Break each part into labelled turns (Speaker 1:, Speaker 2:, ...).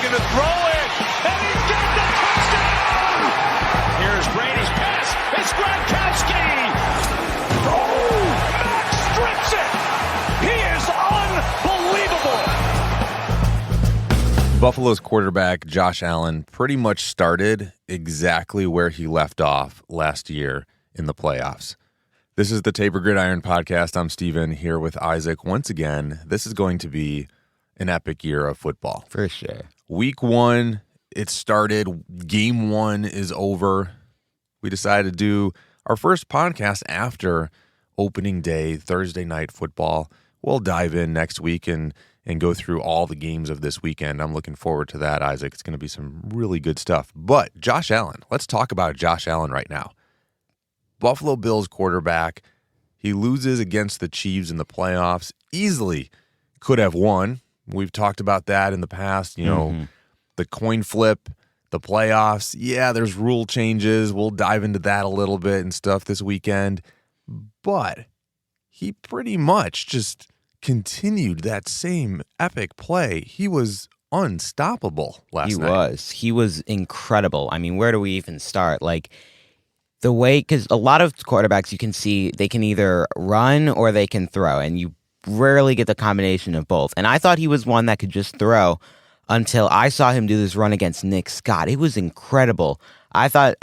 Speaker 1: looking to throw it, and he's got the touchdown! Here's Brady's pass. It's Gronkowski! Oh, Max strips it! He is unbelievable!
Speaker 2: Buffalo's quarterback, Josh Allen, pretty much started exactly where he left off last year in the playoffs. This is the Tabor Gridiron Podcast. I'm Steven here with Isaac. Once again, this is going to be an epic year of football.
Speaker 3: For sure.
Speaker 2: Week 1, it started. Game 1 is over. We decided to do our first podcast after opening day, Thursday night football. We'll dive in next week and go through all the games of this weekend. I'm looking forward to that, Isaac. It's going to be some really good stuff. But Josh Allen, let's talk about Josh Allen right now. Buffalo Bills quarterback, he loses against the Chiefs in the playoffs. Easily could have won. We've talked about that in the past. The coin flip, the playoffs. Yeah, there's rule changes. We'll dive into that a little bit and stuff this weekend. But he pretty much just continued that same epic play. He was unstoppable last night.
Speaker 3: He was incredible. I mean, where do we even start? The way, because a lot of quarterbacks you can see, they can either run or they can throw, and you rarely get the combination of both. And I thought he was one that could just throw until I saw him do this run against Nick Scott. It was incredible. I thought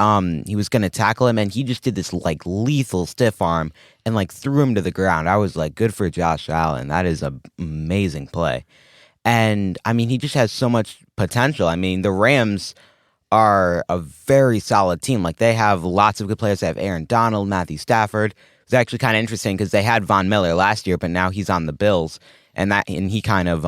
Speaker 3: he was going to tackle him, and he just did this lethal stiff arm and threw him to the ground. I was like, good for Josh Allen. That is an amazing play. And I mean, he just has so much potential. I mean, the Rams are a very solid team. They have lots of good players. They have Aaron Donald, Matthew Stafford. It's actually kind of interesting because they had Von Miller last year, but now he's on the Bills, and he kind of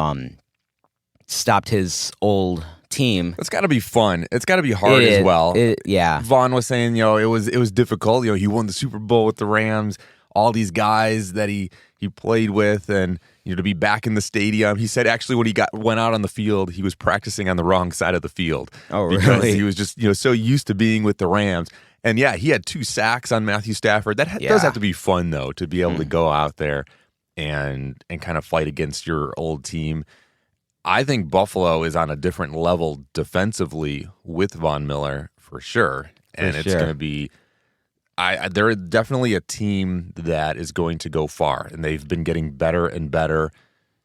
Speaker 3: stopped his old team.
Speaker 2: It's got to be fun. It's got to be hard as well.
Speaker 3: Yeah.
Speaker 2: Vaughn was saying, it was difficult. He won the Super Bowl with the Rams. All these guys that he played with, and to be back in the stadium. He said actually when he went out on the field, he was practicing on the wrong side of the field.
Speaker 3: Oh, really?
Speaker 2: Because he was just so used to being with the Rams. And yeah, he had 2 sacks on Matthew Stafford. That does have to be fun though, to be able to go out there and kind of fight against your old team. I think Buffalo is on a different level defensively with Von Miller for sure, and it's going to be. They're definitely a team that is going to go far, and they've been getting better and better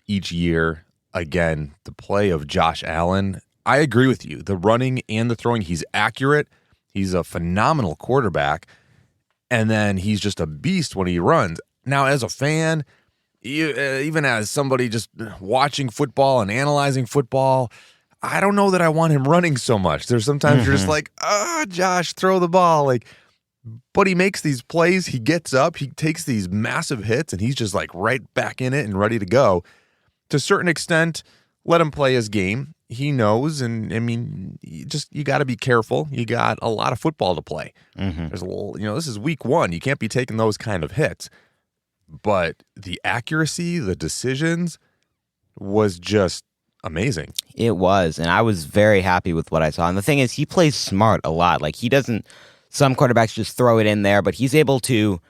Speaker 2: each year. Again, the play of Josh Allen, I agree with you. The running and the throwing, he's accurate. He's a phenomenal quarterback, and then he's just a beast when he runs. Now, as a fan, even as somebody just watching football and analyzing football, I don't know that I want him running so much. There's sometimes you're just like, Josh, throw the ball. But he makes these plays. He gets up. He takes these massive hits, and he's just right back in it and ready to go. To a certain extent, let him play his game. He knows, and I mean, you got to be careful. You got a lot of football to play. There's a little, this is week 1. You can't be taking those kind of hits. But the accuracy, the decisions was just amazing.
Speaker 3: It was, and I was very happy with what I saw. And the thing is, he plays smart a lot. He doesn't. Some quarterbacks just throw it in there, but he's able to.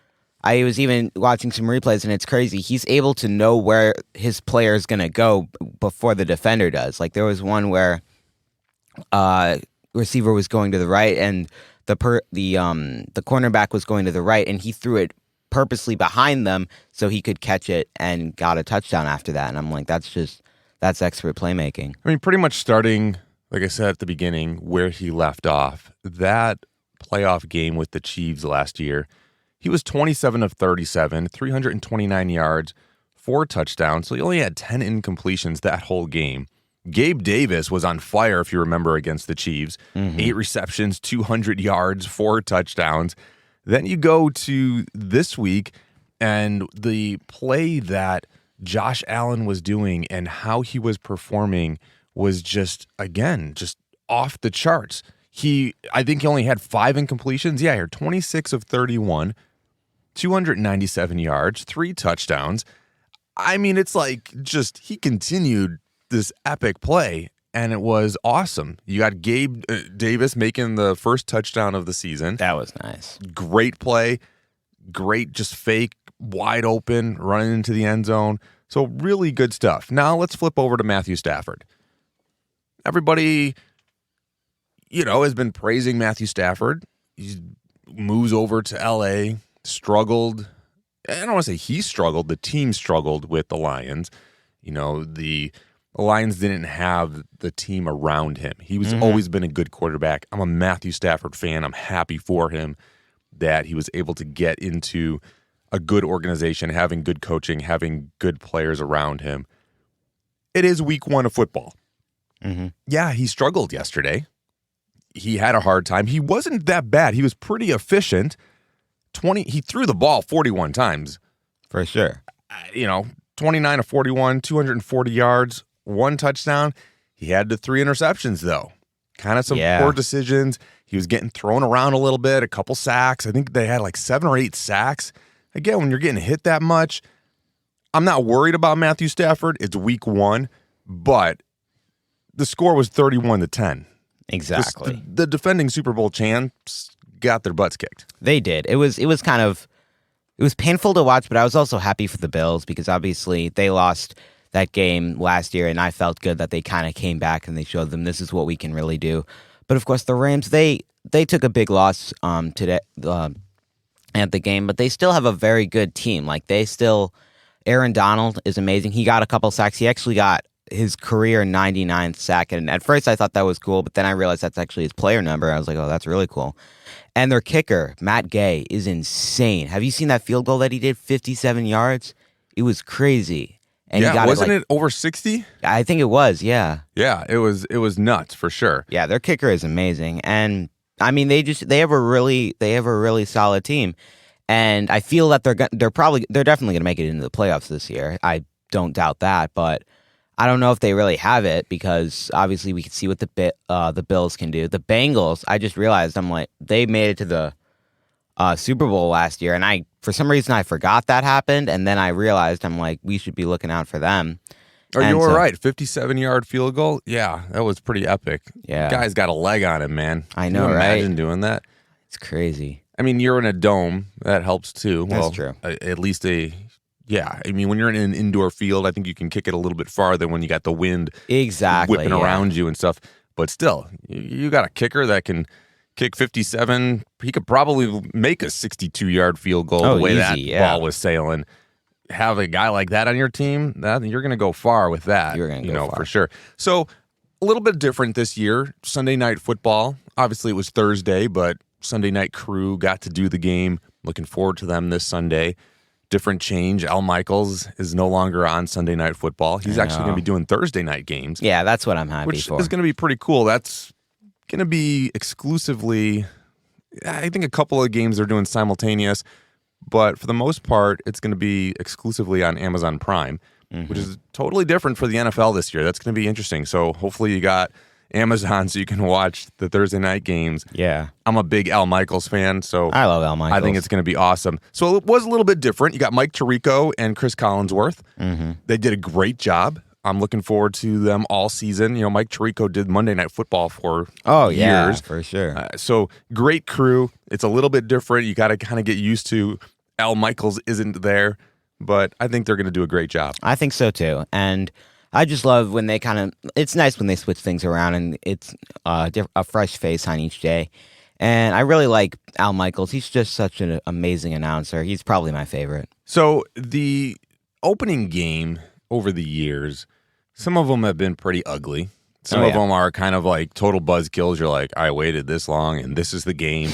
Speaker 3: I was even watching some replays, and it's crazy. He's able to know where his player is going to go before the defender does. There was one where receiver was going to the right, and the cornerback was going to the right, and he threw it purposely behind them so he could catch it and got a touchdown after that. And I'm like, that's expert playmaking.
Speaker 2: I mean, pretty much starting, like I said at the beginning, where he left off. That playoff game with the Chiefs last year, he was 27 of 37, 329 yards, 4 touchdowns, so he only had 10 incompletions that whole game. Gabe Davis was on fire, if you remember, against the Chiefs. 8 receptions, 200 yards, 4 touchdowns. Then you go to this week, and the play that Josh Allen was doing and how he was performing was just off the charts. I think he only had 5 incompletions. Yeah, here, 26 of 31, 297 yards, 3 touchdowns. I mean, it's he continued this epic play, and it was awesome. You got Gabe Davis making the first touchdown of the season.
Speaker 3: That was nice.
Speaker 2: Great play. Great, just fake, wide open, running into the end zone. So really good stuff. Now let's flip over to Matthew Stafford. everybody, has been praising Matthew Stafford. He moves over to L.A., struggled. I don't want to say he struggled. The team struggled with the Lions. The Lions didn't have the team around him. He was always been a good quarterback. I'm a Matthew Stafford fan. I'm happy for him that he was able to get into a good organization, having good coaching, having good players around him. It is week 1 of football. Yeah, he struggled yesterday. He had a hard time. He wasn't that bad. He was pretty efficient. He threw the ball 41 times.
Speaker 3: For sure.
Speaker 2: 29 of 41, 240 yards, 1 touchdown. He had the 3 interceptions, though. Kind of some poor decisions. He was getting thrown around a little bit, a couple sacks. I think they had like 7 or 8 sacks. Again, when you're getting hit that much, I'm not worried about Matthew Stafford. It's week 1, but the score was 31-10.
Speaker 3: Exactly.
Speaker 2: The defending Super Bowl champs got their butts kicked.
Speaker 3: They did. It was painful to watch, but I was also happy for the Bills because obviously they lost that game last year, and I felt good that they kind of came back and they showed them this is what we can really do. But of course, the Rams they took a big loss today at the game, but they still have a very good team. Like Aaron Donald is amazing. He got a couple sacks. He actually got his career 99th sack, and at first I thought that was cool, but then I realized that's actually his player number. I was like, oh, that's really cool. And their kicker, Matt Gay, is insane. Have you seen that field goal that he did? 57 yards? It was crazy. And he got
Speaker 2: wasn't it over 60?
Speaker 3: I think it was, yeah.
Speaker 2: Yeah, it was nuts for sure.
Speaker 3: Yeah, their kicker is amazing. And I mean, they have a really solid team. And I feel that they're definitely going to make it into the playoffs this year. I don't doubt that, but I don't know if they really have it because obviously we can see what the Bills can do. The Bengals, I just realized they made it to the Super Bowl last year, and for some reason I forgot that happened, and then I realized we should be looking out for them.
Speaker 2: You were right. 57-yard field goal. Yeah, that was pretty epic.
Speaker 3: Yeah,
Speaker 2: the guy's got a leg on him, man.
Speaker 3: I know,
Speaker 2: Can you
Speaker 3: right?
Speaker 2: Imagine doing that.
Speaker 3: It's crazy.
Speaker 2: I mean, you're in a dome. That helps too.
Speaker 3: That's true.
Speaker 2: At least yeah, I mean, when you're in an indoor field, I think you can kick it a little bit farther when you got the wind whipping around you and stuff. But still, you got a kicker that can kick 57. He could probably make a 62-yard field goal the way that ball was sailing. Have a guy like that on your team, you're going to go far with that.
Speaker 3: You're going to go far.
Speaker 2: For sure. So a little bit different this year. Sunday Night Football. Obviously, it was Thursday, but Sunday Night Crew got to do the game. Looking forward to them this Sunday. Different change. Al Michaels is no longer on Sunday Night Football. He's actually going to be doing Thursday night games.
Speaker 3: Yeah, that's what I'm happy for.
Speaker 2: Which is going to be pretty cool. That's going to be exclusively, I think a couple of games they're doing simultaneous, but for the most part, it's going to be exclusively on Amazon Prime, which is totally different for the NFL this year. That's going to be interesting. So hopefully you got Amazon so you can watch the Thursday night games.
Speaker 3: Yeah.
Speaker 2: I'm a big Al Michaels fan, so
Speaker 3: I love Al Michaels.
Speaker 2: I think it's going to be awesome. So it was a little bit different. You got Mike Tirico and Chris Collinsworth. They did a great job. I'm looking forward to them all season. Mike Tirico did Monday Night Football for years.
Speaker 3: For sure.
Speaker 2: So great crew. It's a little bit different. You got to kind of get used to Al Michaels isn't there, but I think they're going to do a great job.
Speaker 3: I think so too. And I just love when they it's nice when they switch things around and it's a fresh face on each day. And I really like Al Michaels. He's just such an amazing announcer. He's probably my favorite.
Speaker 2: So the opening game over the years, some of them have been pretty ugly. Some of them are kind of like total buzzkills. You're like, I waited this long and this is the game.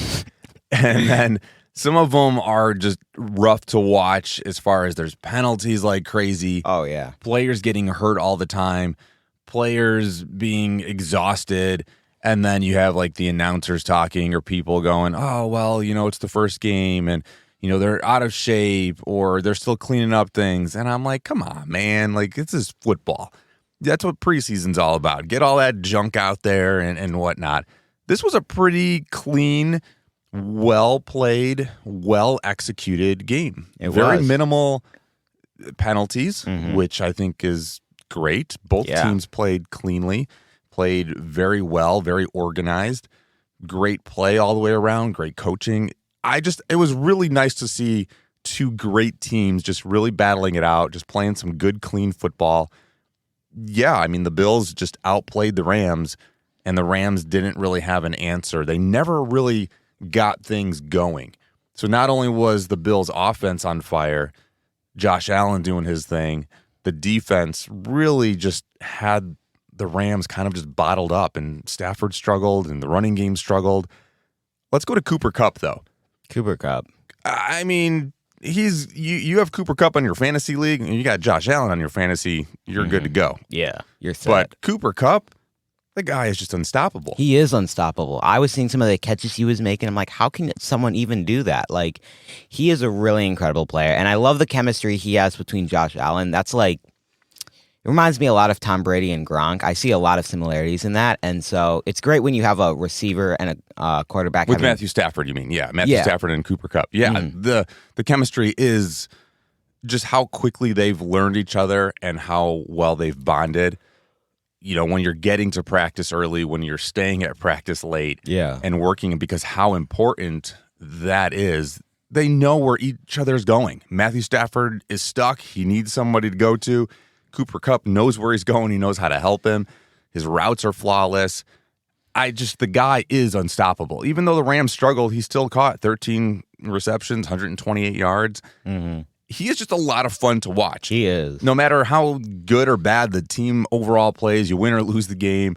Speaker 2: And then some of them are just rough to watch as far as there's penalties like crazy.
Speaker 3: Oh, yeah.
Speaker 2: Players getting hurt all the time. Players being exhausted. And then you have like the announcers talking or people going, oh, well, it's the first game and, they're out of shape or they're still cleaning up things. And I'm like, come on, man. Like, this is football. That's what preseason's all about. Get all that junk out there and whatnot. This was a pretty clean, well-played, well-executed game. Very minimal penalties, which I think is great. Both teams played cleanly, played very well, very organized. Great play all the way around, great coaching. It was really nice to see two great teams just really battling it out, just playing some good, clean football. yeah, I mean, the Bills just outplayed the Rams, and the Rams didn't really have an answer. They never really got things going. So not only was the Bills' offense on fire, Josh Allen doing his thing, the defense really just had the Rams kind of just bottled up, and Stafford struggled, and the running game struggled. Let's go to Cooper Kupp, though.
Speaker 3: Cooper Kupp.
Speaker 2: I mean, you have Cooper Kupp on your fantasy league, and you got Josh Allen on your fantasy. You're good to go.
Speaker 3: Yeah, you're set.
Speaker 2: But Cooper Kupp, the guy is just unstoppable.
Speaker 3: He is unstoppable. I was seeing some of the catches he was making. I'm like, how can someone even do that? Like, he is a really incredible player, and I love the chemistry he has between Josh Allen. That's like, it reminds me a lot of Tom Brady and Gronk. I see a lot of similarities in that, and so it's great when you have a receiver and a quarterback.
Speaker 2: With Matthew Stafford, you mean? Yeah, Matthew Stafford and Cooper Kupp. Yeah, the chemistry is just how quickly they've learned each other and how well they've bonded. You know, when you're getting to practice early, when you're staying at practice late, and working, because how important that is. They know where each other's going. Matthew Stafford is stuck. He needs somebody to go to. Cooper Kupp knows where he's going. He knows how to help him. His routes are flawless. The guy is unstoppable. Even though the Rams struggled, he still caught 13 receptions, 128 yards. He is just a lot of fun to watch.
Speaker 3: He is.
Speaker 2: No matter how good or bad the team overall plays, you win or lose the game,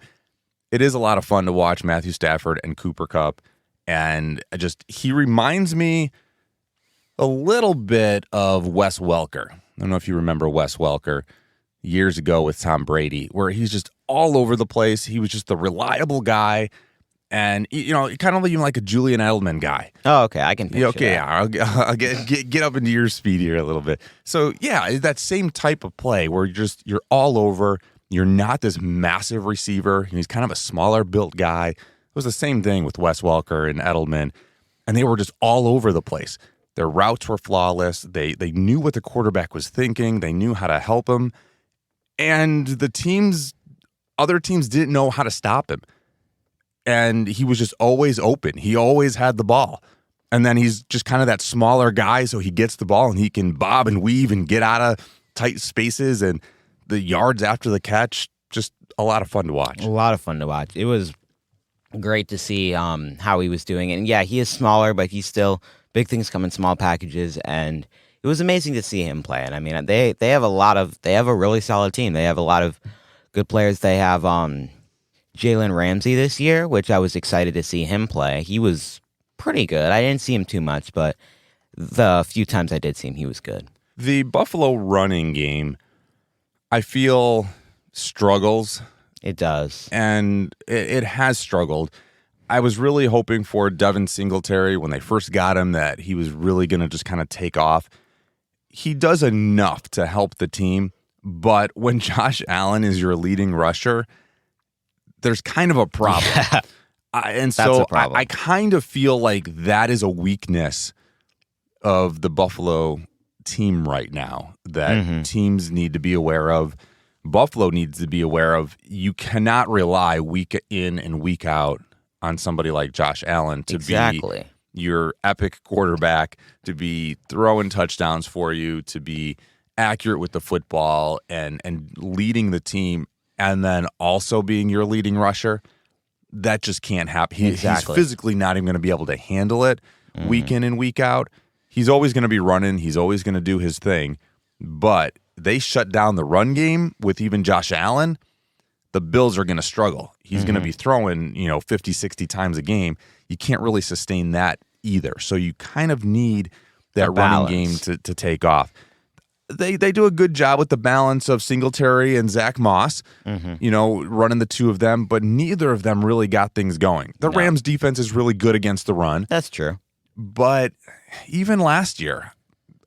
Speaker 2: it is a lot of fun to watch Matthew Stafford and Cooper Kupp. And he reminds me a little bit of Wes Welker. I don't know if you remember Wes Welker years ago with Tom Brady, where he's just all over the place. He was just the reliable guy. And, you know, kind of even like a Julian Edelman guy.
Speaker 3: Oh, okay. I can picture that.
Speaker 2: Yeah, I'll get up into your speed here a little bit. So, yeah, that same type of play where you're all over. You're not this massive receiver. He's kind of a smaller built guy. It was the same thing with Wes Welker and Edelman. And they were just all over the place. Their routes were flawless. They knew what the quarterback was thinking. They knew how to help him. And other teams didn't know how to stop him. And he was just always open. He always had the ball. And then he's just kind of that smaller guy, so he gets the ball and he can bob and weave and get out of tight spaces, and the yards after the catch, just a lot of fun to watch.
Speaker 3: A lot of fun to watch. It was great to see how he was doing it. And yeah, he is smaller, but he's still, big things come in small packages, and it was amazing to see him play. And I mean, they have a really solid team. They have a lot of good players. They have Jalen Ramsey this year, which I was excited to see him play. He was pretty good. I didn't see him too much, but the few times I did see him, he was good.
Speaker 2: The Buffalo running game, I feel, struggles.
Speaker 3: It does.
Speaker 2: And it has struggled. I was really hoping for Devin Singletary when they first got him, that he was really going to just kind of take off. He does enough to help the team, but when Josh Allen is your leading rusher, there's kind of a problem.
Speaker 3: Yeah.
Speaker 2: And so I kind of feel like that is a weakness of the Buffalo team right now that teams need to be aware of. Buffalo needs to be aware of. You cannot rely week in and week out on somebody like Josh Allen to be your epic quarterback, to be throwing touchdowns for you, to be accurate with the football and leading the team, and then also being your leading rusher. That just can't happen. He's physically not even going to be able to handle it week in and week out. He's always going to be running. He's always going to do his thing. But they shut down the run game with even Josh Allen. The Bills are going to struggle. He's going to be throwing, 50, 60 times a game. You can't really sustain that either. So you kind of need that running game to take off. They do a good job with the balance of Singletary and Zach Moss, running the two of them, but neither of them really got things going. The Rams defense is really good against the run.
Speaker 3: That's true.
Speaker 2: But even last year,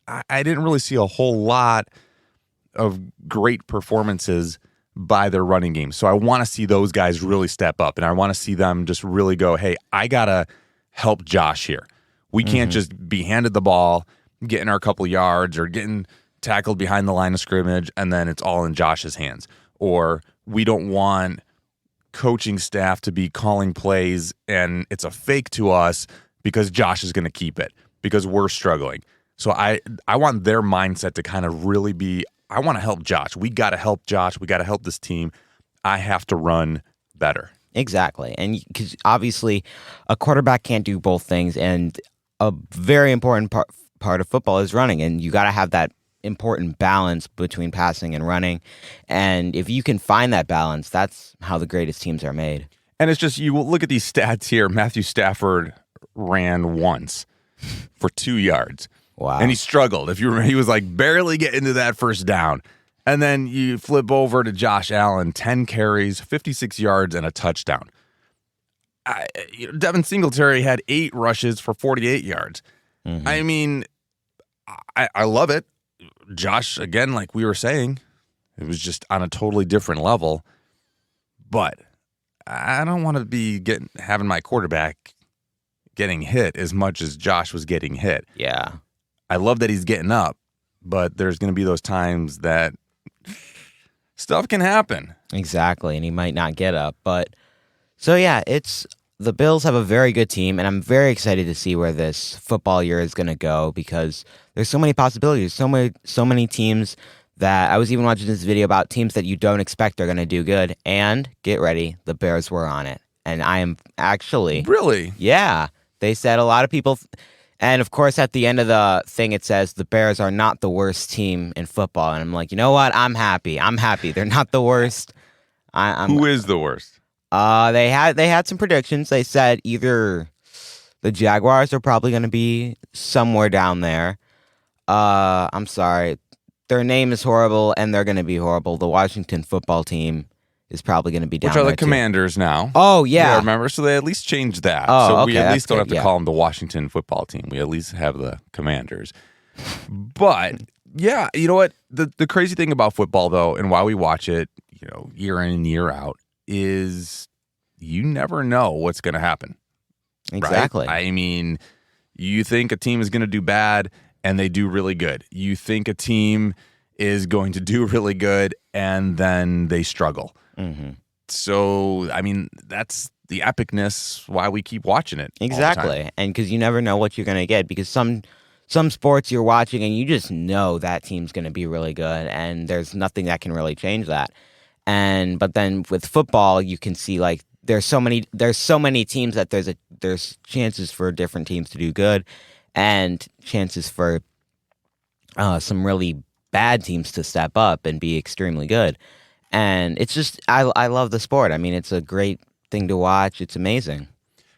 Speaker 2: I didn't really see a whole lot of great performances by their running game. So I want to see those guys really step up, and I want to see them just really go, hey, I got to help Josh here. We can't just be handed the ball, getting our couple yards or getting tackled behind the line of scrimmage, and then it's all in Josh's hands. Or we don't want coaching staff to be calling plays and it's a fake to us because Josh is going to keep it because we're struggling. So I want their mindset to kind of really be I want to help Josh. We got to help Josh. We got to help this team. I have to run better.
Speaker 3: Exactly. And because obviously a quarterback can't do both things. And a very important part of football is running. And you got to have that important balance between passing and running. And if you can find that balance, that's how the greatest teams are made.
Speaker 2: And it's just, you look at these stats here. Matthew Stafford ran once for 2 yards.
Speaker 3: Wow.
Speaker 2: And he struggled. If you remember, he was like barely getting to that first down. And then you flip over to Josh Allen, 10 carries, 56 yards, and a touchdown. Devin Singletary had 8 rushes for 48 yards. Mm-hmm. I mean, I love it. Josh, again, like we were saying, it was just on a totally different level. But I don't want to be having my quarterback getting hit as much as Josh was getting hit.
Speaker 3: Yeah.
Speaker 2: I love that he's getting up, but there's going to be those times that stuff can happen.
Speaker 3: Exactly, and he might not get up. But so yeah, the Bills have a very good team, and I'm very excited to see where this football year is going to go because there's so many possibilities, so many teams that I was even watching this video about teams that you don't expect are going to do good. And get ready, the Bears were on it, and I am actually
Speaker 2: really,
Speaker 3: yeah. They said a lot of people. And, of course, at the end of the thing, it says the Bears are not the worst team in football. And I'm like, you know what? I'm happy. They're not the worst.
Speaker 2: Who is the worst?
Speaker 3: They had some predictions. They said either the Jaguars are probably going to be somewhere down there. I'm sorry. Their name is horrible, and they're going to be horrible. The Washington football team is probably going to be down there,
Speaker 2: which are the Commanders now.
Speaker 3: Oh, yeah.
Speaker 2: Remember? So they at least changed that.
Speaker 3: Oh,
Speaker 2: so
Speaker 3: okay,
Speaker 2: we at least don't have to
Speaker 3: yeah.
Speaker 2: call them the Washington football team. We at least have the Commanders. But, yeah, you know what? The crazy thing about football, though, and why we watch it, year in and year out, is you never know what's going to happen.
Speaker 3: Exactly.
Speaker 2: Right? I mean, you think a team is going to do bad, and they do really good. You think a team is going to do really good, and then they struggle.
Speaker 3: Mm-hmm.
Speaker 2: So, I mean, that's the epicness why we keep watching it.
Speaker 3: Exactly. And because you never know what you're going to get, because some sports you're watching and you just know that team's going to be really good, and there's nothing that can really change that. But then with football, you can see like there's so many teams that there's chances for different teams to do good, and chances for some really bad teams to step up and be extremely good. And it's just, I love the sport. I mean, it's a great thing to watch. It's amazing.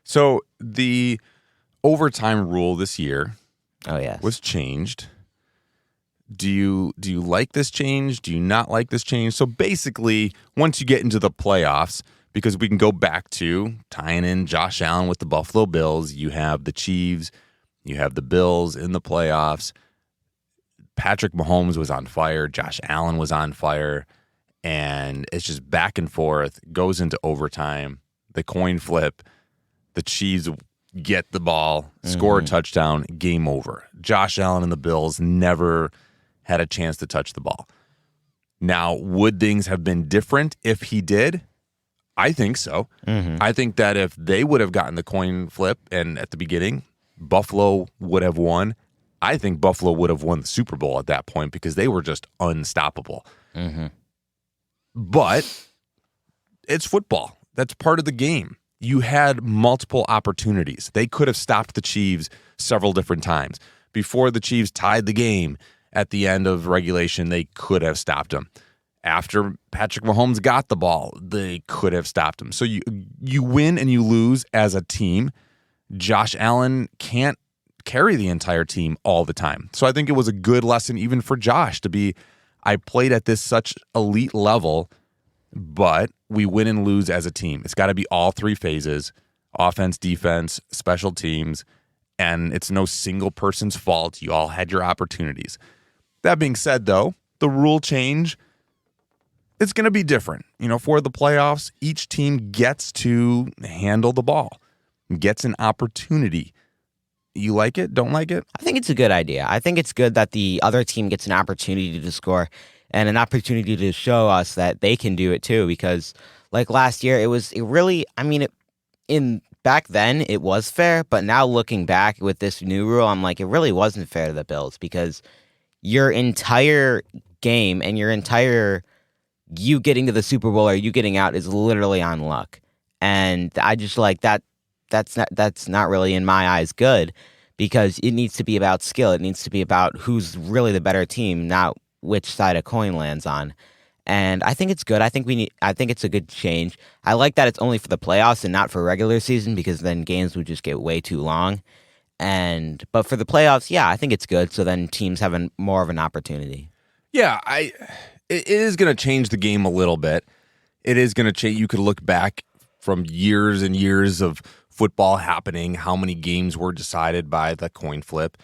Speaker 2: So the overtime rule this year was changed. Do you like this change? Do you not like this change? So basically, once you get into the playoffs, because we can go back to tying in Josh Allen with the Buffalo Bills, you have the Chiefs, you have the Bills in the playoffs. Patrick Mahomes was on fire. Josh Allen was on fire. And it's just back and forth, goes into overtime, the coin flip, the Chiefs get the ball, score a touchdown, game over. Josh Allen and the Bills never had a chance to touch the ball. Now, would things have been different if he did? I think so. Mm-hmm. I think that if they would have gotten the coin flip and at the beginning, Buffalo would have won. I think Buffalo would have won the Super Bowl at that point because they were just unstoppable.
Speaker 3: Mm-hmm.
Speaker 2: But it's football. That's part of the game. You had multiple opportunities. They could have stopped the Chiefs several different times. Before the Chiefs tied the game at the end of regulation, they could have stopped them. After Patrick Mahomes got the ball, they could have stopped him. So you win and you lose as a team. Josh Allen can't carry the entire team all the time. So I think it was a good lesson even for Josh to be, I played at this such elite level, but we win and lose as a team. It's got to be all three phases, offense, defense, special teams, and it's no single person's fault. You all had your opportunities. That being said, though, the rule change, it's going to be different. For the playoffs, each team gets to handle the ball, gets an opportunity. You like it? Don't like it?
Speaker 3: I think it's a good idea. I think it's good that the other team gets an opportunity to score and an opportunity to show us that they can do it too. Because like last year, back then it was fair, but now looking back with this new rule, I'm like, it really wasn't fair to the Bills because your entire game, and your entire you getting to the Super Bowl or you getting out is literally on luck. And I just like that. That's not really in my eyes good, because it needs to be about skill. It needs to be about who's really the better team, not which side a coin lands on. And I think it's good. I think it's a good change. I like that it's only for the playoffs and not for regular season, because then games would just get way too long. But for the playoffs, yeah, I think it's good. So then teams have more of an opportunity.
Speaker 2: Yeah, it is going to change the game a little bit. It is going to change. You could look back from years and years of football happening, how many games were decided by the coin flip.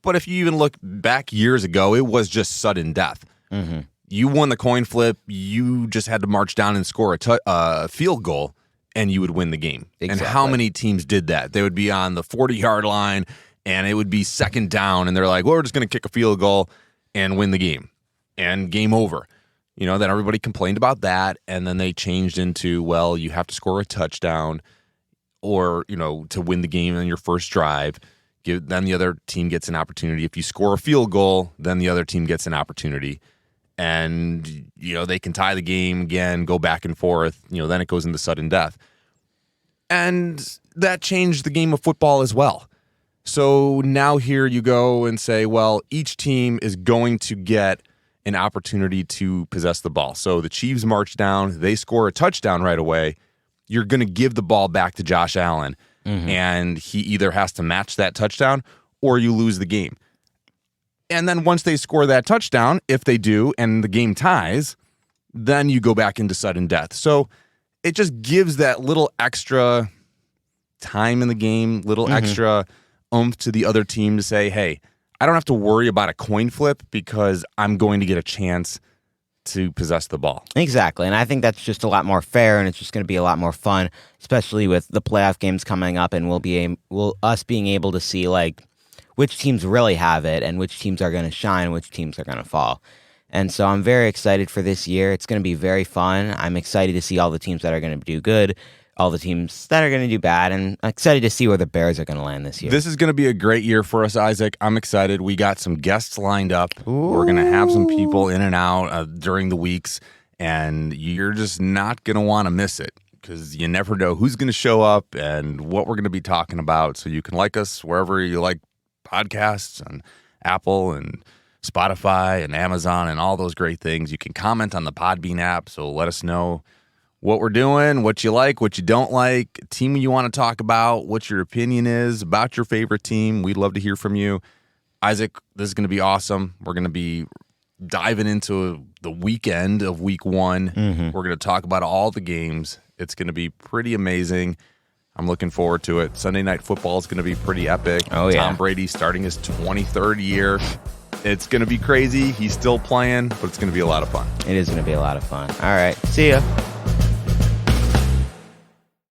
Speaker 2: But if you even look back years ago, it was just sudden death.
Speaker 3: Mm-hmm.
Speaker 2: You won the coin flip. You just had to march down and score a field goal, and you would win the game.
Speaker 3: Exactly.
Speaker 2: And how many teams did that? They would be on the 40-yard line, and it would be second down, and they're like, well, we're just going to kick a field goal and win the game. And game over. Then everybody complained about that, and then they changed into, well, you have to score a touchdown or, to win the game on your first drive. Then the other team gets an opportunity. If you score a field goal, then the other team gets an opportunity. And, they can tie the game again, go back and forth. Then it goes into sudden death. And that changed the game of football as well. So now here you go and say, well, each team is going to get an opportunity to possess the ball. So the Chiefs march down, they score a touchdown right away. You're going to give the ball back to Josh Allen, and he either has to match that touchdown or you lose the game. And then once they score that touchdown, if they do, and the game ties, then you go back into sudden death. So it just gives that little extra time in the game, little extra oomph to the other team to say, hey, I don't have to worry about a coin flip because I'm going to get a chance to possess the ball.
Speaker 3: Exactly. And I think that's just a lot more fair, and it's just going to be a lot more fun, especially with the playoff games coming up, and us being able to see like which teams really have it and which teams are going to shine, which teams are going to fall. And so I'm very excited for this year. It's going to be very fun. I'm excited to see all the teams that are going to do good, all the teams that are going to do bad, and I'm excited to see where the Bears are going to land this year.
Speaker 2: This is going to be a great year for us, Isaac. I'm excited. We got some guests lined up. Ooh. We're going to have some people in and out during the weeks, and you're just not going to want to miss it, because you never know who's going to show up and what we're going to be talking about. So you can like us wherever you like podcasts, on Apple and Spotify and Amazon and all those great things. You can comment on the Podbean app, so let us know what we're doing, what you like, what you don't like, team you want to talk about, what your opinion is about your favorite team. We'd love to hear from you. Isaac, this is going to be awesome. We're going to be diving into the weekend of week one. We're going to talk about all the games. It's going to be pretty amazing. I'm looking forward to it. Sunday Night Football is going to be pretty epic.
Speaker 3: Oh, yeah.
Speaker 2: Tom Brady starting his 23rd year. It's going to be crazy. He's still playing, but it's going to be a lot of fun.
Speaker 3: It is going to be a lot of fun. All right. See ya.